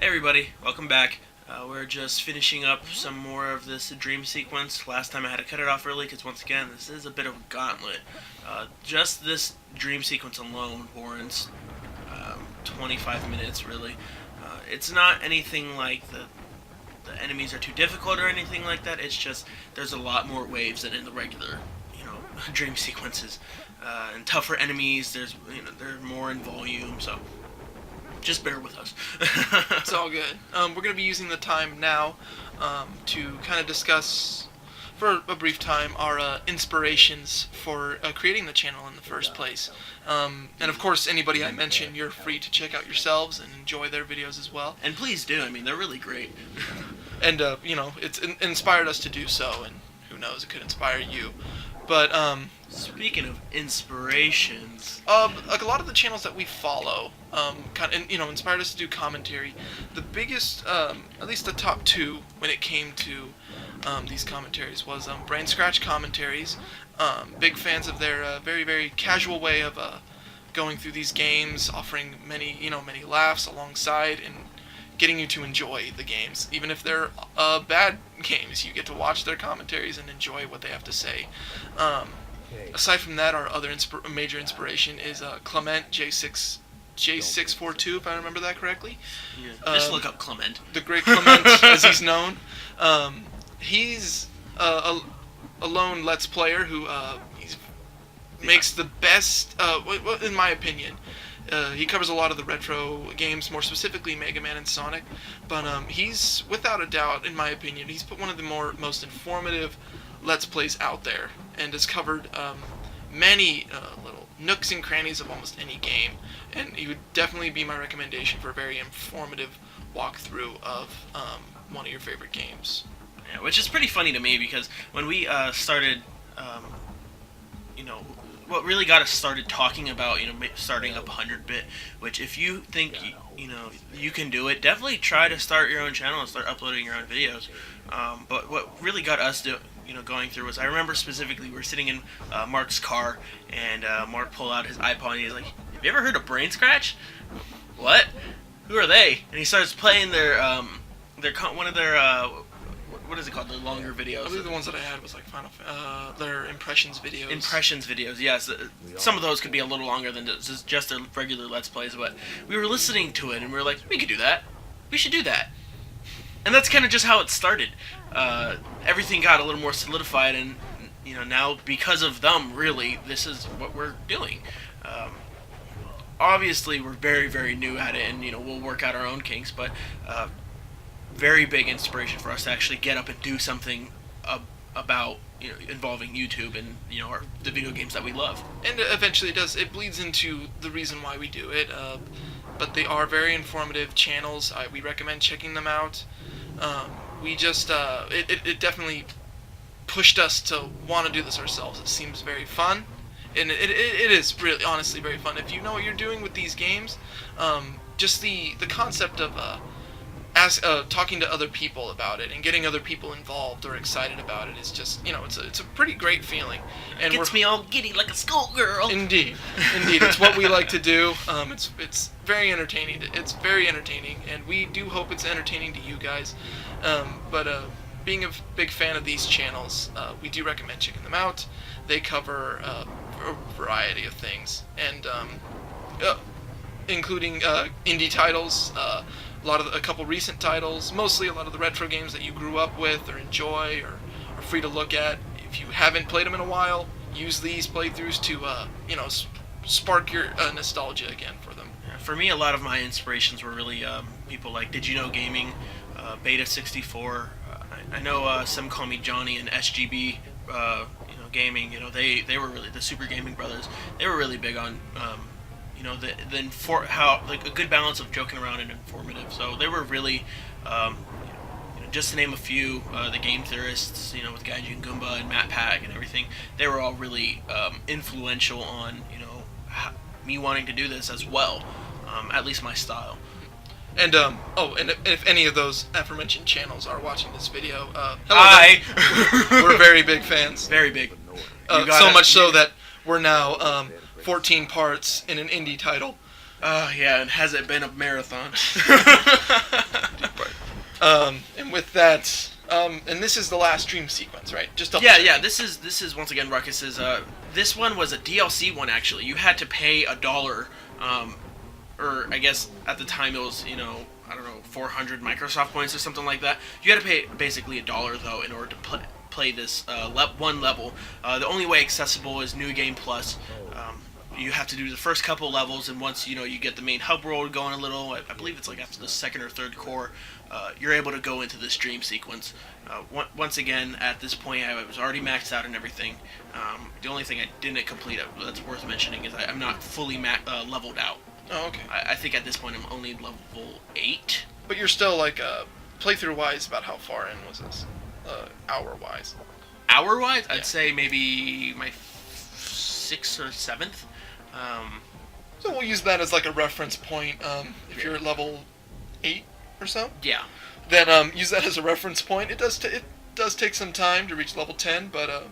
Hey everybody, welcome back. We're just finishing up some more of this dream sequence. Last time I had to cut it off early because once again, this is a bit of a gauntlet. Just this dream sequence alone warrants 25 minutes, really. It's not anything like the enemies are too difficult or anything like that. It's just there's a lot more waves than in the regular, dream sequences. And tougher enemies. They're more in volume, so just bear with us. It's all good. We're going to be using the time now to kind of discuss, for a brief time, our inspirations for creating the channel in the first place. And of course, anybody I mention, you're free to check out yourselves and enjoy their videos as well. And please do. I mean, they're really great. And, it's inspired us to do so, and who knows, it could inspire you. But, speaking of inspirations, like a lot of the channels that we follow, inspired us to do commentary. The biggest, at least the top two when it came to these commentaries was Brain Scratch Commentaries. Big fans of their very, very casual way of going through these games, offering many laughs alongside and getting you to enjoy the games. Even if they're bad games, you get to watch their commentaries and enjoy what they have to say. Aside from that, our other major inspiration is Clement J642, if I remember that correctly. Yeah, just look up Clement. The great Clement, as he's known. He's a lone Let's Player who makes the best, in my opinion. He covers a lot of the retro games, more specifically Mega Man and Sonic, but he's, without a doubt, in my opinion, he's put one of the most informative Let's Plays out there, and has covered many little nooks and crannies of almost any game, and he would definitely be my recommendation for a very informative walkthrough of one of your favorite games. Yeah, which is pretty funny to me because when we started, what really got us started talking about, starting up 100-bit, which if you think, you can do it, definitely try to start your own channel and start uploading your own videos. But what really got us going through was, I remember specifically, we were sitting in Mark's car, and Mark pulled out his iPod, and he's like, have you ever heard of Brain Scratch? What? Who are they? And he starts playing one of their, what is it called? The longer videos. I believe the ones that I had was like their impressions videos. Impressions videos, yes. Some of those could be a little longer than just their regular Let's Plays, but we were listening to it and we were like, we could do that. We should do that. And that's kind of just how it started. Everything got a little more solidified, and now because of them, really, this is what we're doing. Obviously, we're very, very new at it, and we'll work out our own kinks, but very big inspiration for us to actually get up and do something about involving YouTube and the video games that we love. And eventually it bleeds into the reason why we do it. But they are very informative channels. We recommend checking them out. We just it definitely pushed us to want to do this ourselves. It seems very fun, and it is really honestly very fun. If you know what you're doing with these games, just the concept of talking to other people about it and getting other people involved or excited about it is just, it's a pretty great feeling. And it gets me all giddy like a schoolgirl. Indeed, it's what we like to do. It's very entertaining. It's very entertaining, and we do hope it's entertaining to you guys. But being a big fan of these channels, we do recommend checking them out. They cover a variety of things, and including indie titles. A couple recent titles, mostly a lot of the retro games that you grew up with or enjoy or are free to look at. If you haven't played them in a while, use these playthroughs to, spark your nostalgia again for them. Yeah, for me, a lot of my inspirations were really people like Did You Know Gaming, Beta 64. I know some call me Johnny and SGB, gaming. They were really the Super Gaming Brothers. They were really big on. A good balance of joking around and informative. So they were really, just to name a few, the Game Theorists, with Gaijin Goomba and Matt Pack and everything. They were all really influential on, me wanting to do this as well, at least my style. And and if any of those aforementioned channels are watching this video, hello. Hi. We're very big fans. Very big. So much so that we're now 14 parts in an indie title. Yeah, and has it been a marathon? And with that, and this is the last dream sequence, right? Just double Yeah, checking. yeah. This is once again Ruckus's. This one was a DLC one actually. You had to pay $1, or I guess at the time it was I don't know 400 Microsoft points or something like that. You had to pay basically $1 though in order to play this one level. The only way accessible is New Game Plus. You have to do the first couple levels, and once you get the main hub world going a little, I believe it's like after the second or third core, you're able to go into this dream sequence. Once again, at this point, I was already maxed out and everything. The only thing I didn't complete that's worth mentioning is I'm not fully leveled out. Oh, okay. I think at this point I'm only level 8. But you're still like playthrough-wise. About how far in was this? Hour-wise. Hour-wise, Yeah. I'd say maybe my 6th or 7th. So we'll use that as like a reference point. If you're at level 8 or so, Yeah. then use that as a reference point. It does take some time to reach level 10, but I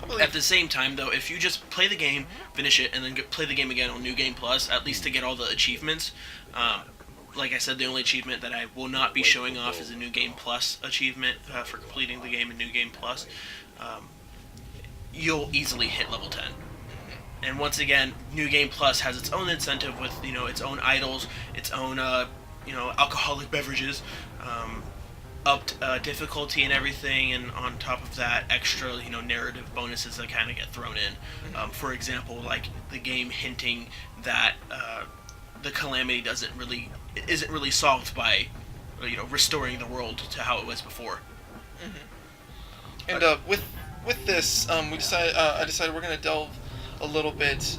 believe At the same time, though, if you just play the game, finish it, and then play the game again on New Game Plus, at least to get all the achievements. Like I said, the only achievement that I will not be showing off is a New Game Plus achievement for completing the game in New Game Plus. You'll easily hit level 10. And once again, New Game Plus has its own incentive with its own idols, its own alcoholic beverages, upped difficulty and everything, and on top of that, extra narrative bonuses that kind of get thrown in. For example, like the game hinting that the calamity isn't really solved by restoring the world to how it was before. And with this, I decided we're gonna delve a little bit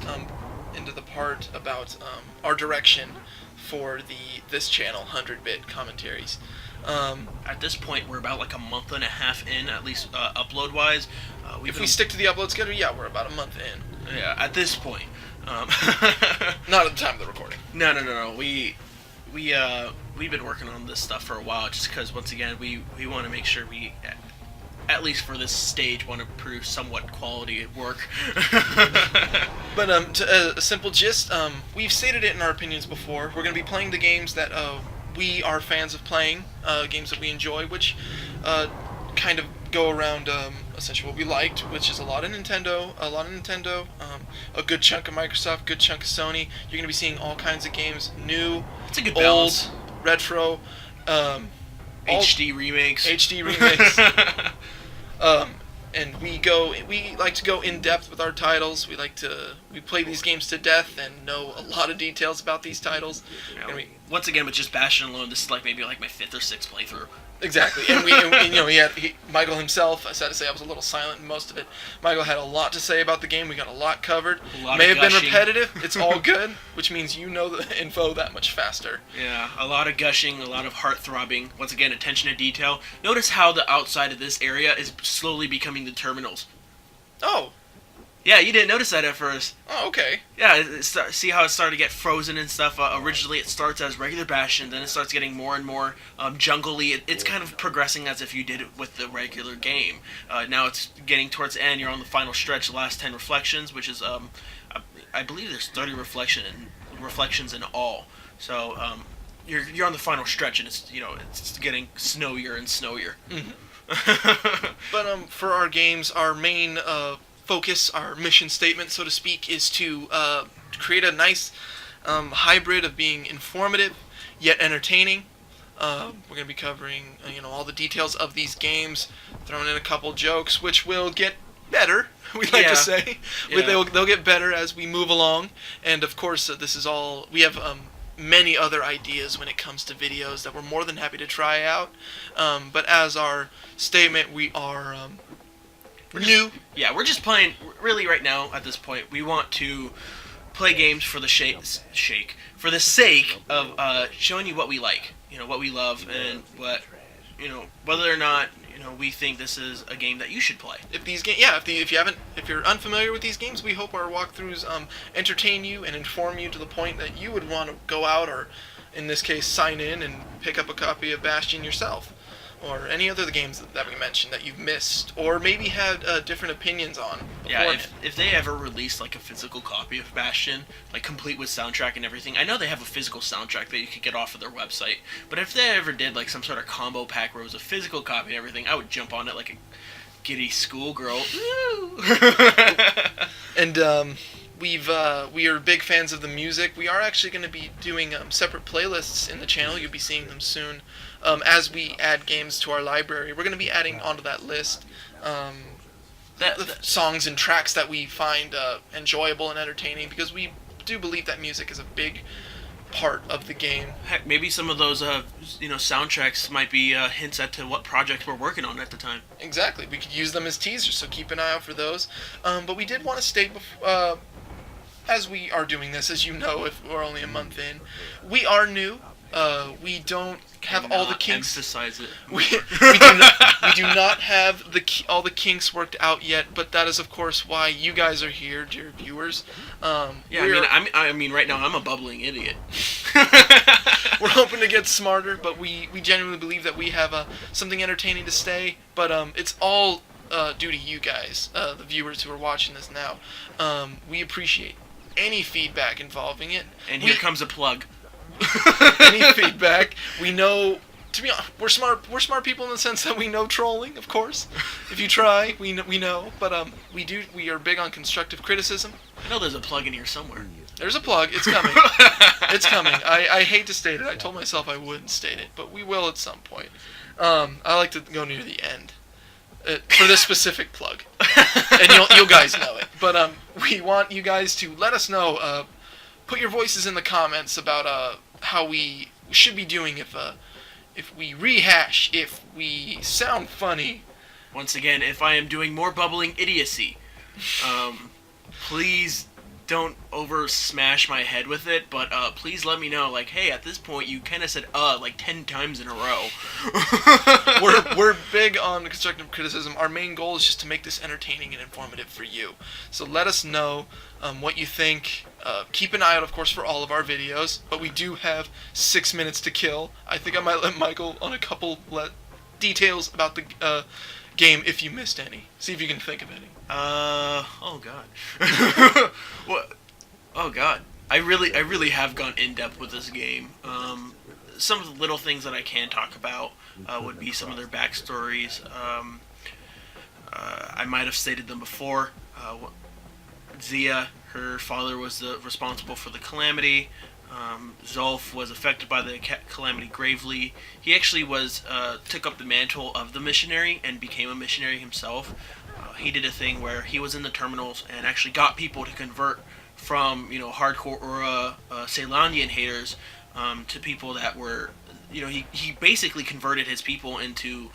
into the part about our direction for this channel, 100-bit commentaries. At this point, we're about like a month and a half in, at least upload wise. If we stick to the upload schedule, yeah, we're about a month in. Yeah, at this point. Not at the time of the recording. No. We've been working on this stuff for a while, just because once again we want to make sure we, at least for this stage, want to prove somewhat quality work. But to a simple gist, we've stated it in our opinions before. We're going to be playing the games that we are fans of playing, games that we enjoy, which kind of go around essentially what we liked, which is a lot of Nintendo, a good chunk of Microsoft, good chunk of Sony. You're going to be seeing all kinds of games, new, It's a good old, balance. retro, HD remakes. HD remakes. And we like to go in depth with our titles. We play these games to death and know a lot of details about these titles. Yeah, once again, with just Bastion alone, this is maybe my 5th or 6th playthrough. Exactly, and Michael himself. I had to say I was a little silent in most of it. Michael had a lot to say about the game. We got a lot covered. May have been repetitive. It's all good, which means you know the info that much faster. Yeah, a lot of gushing, a lot of heart throbbing. Once again, attention to detail. Notice how the outside of this area is slowly becoming the terminals. Oh. Yeah, you didn't notice that at first. Oh, okay. Yeah, see how it started to get frozen and stuff? Originally, it starts as regular Bastion, then it starts getting more and more jungly. It's kind of progressing as if you did it with the regular game. Now it's getting towards the end. You're on the final stretch, the last 10 reflections, which is, I believe there's 30 reflections in all. So you're on the final stretch, and it's getting snowier and snowier. Mm-hmm. But for our games, our main focus, our mission statement, so to speak, is to create a nice hybrid of being informative yet entertaining. We're going to be covering all the details of these games, throwing in a couple jokes, which will get better. We like to say they'll get better as we move along. And of course, this is all we have. Many other ideas when it comes to videos that we're more than happy to try out. But as our statement, we are new. We're just playing, really right now, at this point, we want to play games for the for the sake of showing you what we like, what we love, and what, whether or not, we think this is a game that you should play. If these games, if you're unfamiliar with these games, we hope our walkthroughs entertain you and inform you to the point that you would want to go out, or in this case, sign in and pick up a copy of Bastion yourself. or any other of the games that we mentioned that you've missed, or maybe had different opinions on. Yeah, if they ever release like a physical copy of Bastion, like complete with soundtrack and everything, I know they have a physical soundtrack that you could get off of their website. But if they ever did like some sort of combo pack where it was a physical copy and everything, I would jump on it like a giddy schoolgirl. And we are big fans of the music. We are actually going to be doing separate playlists in the channel. You'll be seeing them soon. As we add games to our library, we're going to be adding onto that list the songs and tracks that we find enjoyable and entertaining, because we do believe that music is a big part of the game. Heck, maybe some of those soundtracks might be hints at to what projects we're working on at the time. Exactly. We could use them as teasers, so keep an eye out for those. But we did want to state, as we are doing this, as you know, if we're only a month in, we are new. We don't have all the kinks. Emphasize it. We do not have all the kinks worked out yet, but that is, of course, why you guys are here, dear viewers. I mean, right now I'm a bubbling idiot. We're hoping to get smarter, but we genuinely believe that we have something entertaining to say. But it's all due to you guys, the viewers who are watching this now. We appreciate any feedback involving it. And here comes a plug. Any feedback. We know, to be honest, we're smart people in the sense that we know trolling, of course. If you try, we know. But we are big on constructive criticism. I know there's a plug in here somewhere. There's a plug. It's coming. It's coming. I hate to state it. I told myself I wouldn't state it, but we will at some point. I like to go near the end for this specific plug, and you guys know it. But we want you guys to let us know. Put your voices in the comments about how we should be doing, if we rehash, if we sound funny. Once again, if I am doing more bubbling idiocy, please don't over smash my head with it, but please let me know, like, hey, at this point you kind of said like 10 times in a row. We're big on constructive criticism. Our main goal is just to make this entertaining and informative for you. So let us know what you think. Keep an eye out, of course, for all of our videos, but we do have 6 minutes to kill. I think I might let Michael on a couple details about the game if you missed any. See if you can think of any. Oh god. What? Oh god. I really have gone in depth with this game. Some of the little things that I can talk about would be some of their backstories. I might have stated them before. Zia, her father was responsible for the calamity. Zolf was affected by the calamity gravely. He actually took up the mantle of the missionary and became a missionary himself. He did a thing where he was in the terminals and actually got people to convert from hardcore or Ceylandian haters to people that were he basically converted his people into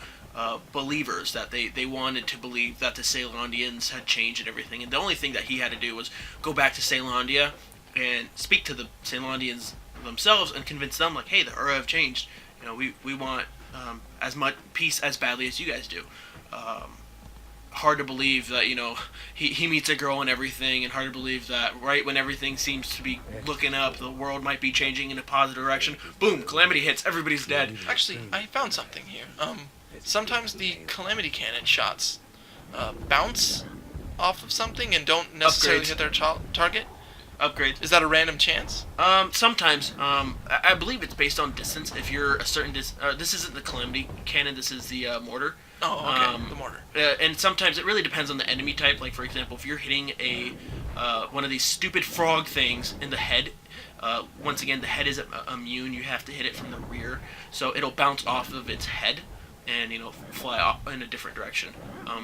believers, that they wanted to believe that the Ceylandians had changed and everything, and the only thing that he had to do was go back to Ceylandia and speak to the Ceylandians themselves and convince them, like, hey, the Ura have changed. We want as much peace as badly as you guys do. Hard to believe that he meets a girl and everything, and hard to believe that right when everything seems to be looking up, the world might be changing in a positive direction, boom, calamity hits, everybody's dead. Actually, I found something here. Sometimes the calamity cannon shots bounce off of something and don't necessarily hit their target. Upgrades. Is that a random chance? Sometimes. I believe it's based on distance. If you're a certain this isn't the calamity cannon. This is the mortar. Oh, okay. The mortar. And sometimes it really depends on the enemy type. Like, for example, if you're hitting one of these stupid frog things in the head, once again, the head isn't immune. You have to hit it from the rear, so it'll bounce off of its head and fly off in a different direction.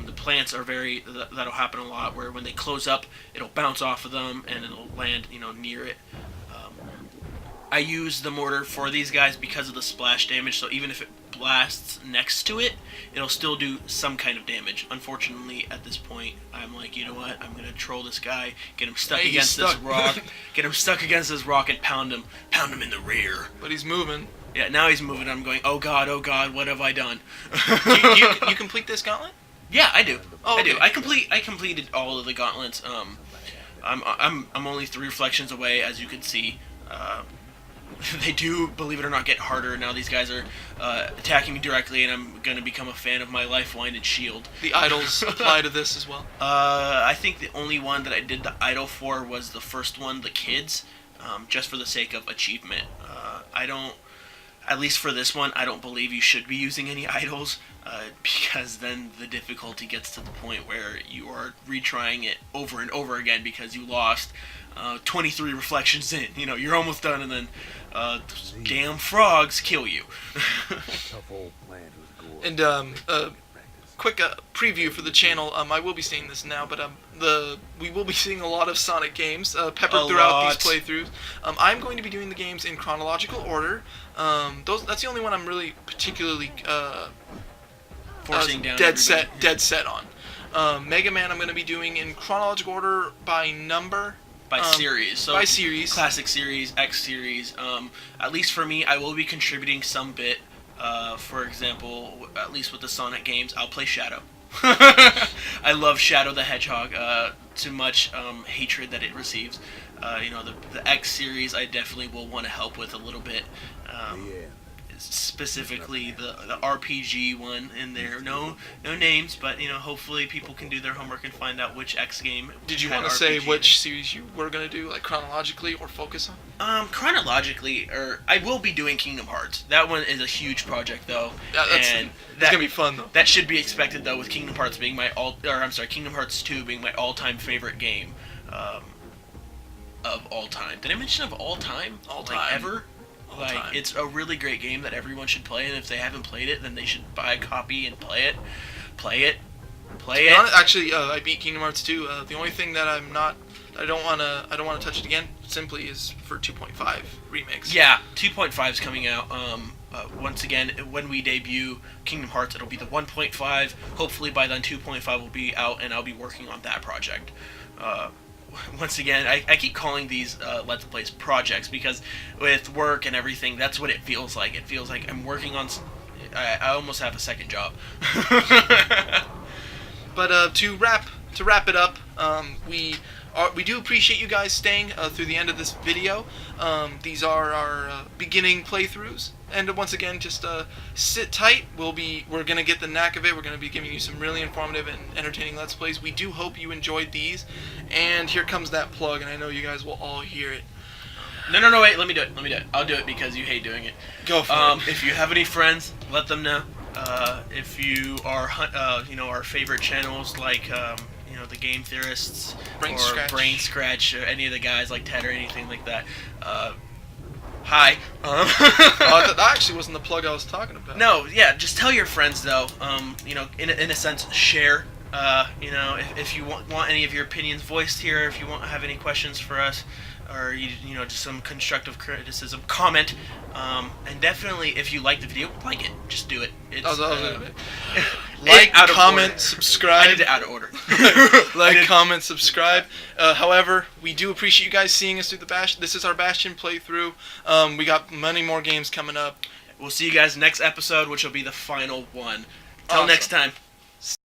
The plants are that'll happen a lot, where when they close up, it'll bounce off of them and it'll land near it. I use the mortar for these guys because of the splash damage, so even if it blasts next to it, it'll still do some kind of damage. Unfortunately, at this point, I'm like, you know what? I'm gonna troll this guy, get him stuck against this rock, and pound him in the rear. But he's moving. Yeah, now he's moving. I'm going, oh god, what have I done? you complete this gauntlet? Yeah, I do. Oh, okay. I do. I completed all of the gauntlets. I'm only 3 reflections away, as you can see. they do, believe it or not, get harder. Now these guys are attacking me directly, and I'm going to become a fan of my lifeline and shield. The idols apply to this as well. I think the only one that I did the idol for was the first one, the kids, just for the sake of achievement. I don't, at least for this one, I don't believe you should be using any idols, because then the difficulty gets to the point where you are retrying it over and over again because you lost 23 reflections in. You know, you're almost done, and then damn frogs kill you. And quick preview for the channel. I will be saying this now, but we will be seeing a lot of Sonic games peppered throughout these playthroughs. I'm going to be doing the games in chronological order. That's the only one I'm really particularly Forcing down dead set on. Mega Man I'm going to be doing in chronological order by number. By series. So by series. Classic series, X series. At least for me, I will be contributing some bit. For example, at least with the Sonic games, I'll play Shadow. I love Shadow the Hedgehog. Too much hatred that it receives. The X series, I definitely will want to help with a little bit. Specifically the RPG one in there. No names, but hopefully people can do their homework and find out which X game. Did you want to say which series you were gonna do, like chronologically or focus on? Chronologically, or I will be doing Kingdom Hearts. That one is a huge project though. Yeah, that's gonna be fun though. That should be expected though, with Kingdom Hearts being Kingdom Hearts 2 being my all-time favorite game of all time. Did I mention of all time? All like time. Ever? Like, it's a really great game that everyone should play, and if they haven't played it, then they should buy a copy and play it. Actually, I beat Kingdom Hearts 2. The only thing that I don't want to touch it again, simply is for 2.5 remix. Yeah, 2.5 is coming out. Once again, when we debut Kingdom Hearts, it'll be the 1.5. Hopefully by then 2.5 will be out, and I'll be working on that project. Once again, I keep calling these Let's Plays projects because with work and everything, that's what it feels like. It feels like I'm working on... I almost have a second job. But to wrap it up, we do appreciate you guys staying through the end of this video. These are our beginning playthroughs. And once again, just sit tight. We're gonna get the knack of it. We're gonna be giving you some really informative and entertaining Let's Plays. We do hope you enjoyed these. And here comes that plug, and I know you guys will all hear it. No, wait. Let me do it. I'll do it because you hate doing it. Go for it. If you have any friends, let them know. If you are, our favorite channels like, the Game Theorists Brain Scratch, or any of the guys like Ted or anything like that. Hi. That actually wasn't the plug I was talking about. No, yeah, just tell your friends though. In a sense, share. If you want any of your opinions voiced here, if you have any questions for us, or just some constructive criticism, comment. And definitely, if you like the video, like it. Just do it. Like, comment, subscribe. I did it out of order. Like, comment, subscribe. However, we do appreciate you guys seeing us through the Bastion. This is our Bastion playthrough. We got many more games coming up. We'll see you guys next episode, which will be the final one. Till next time.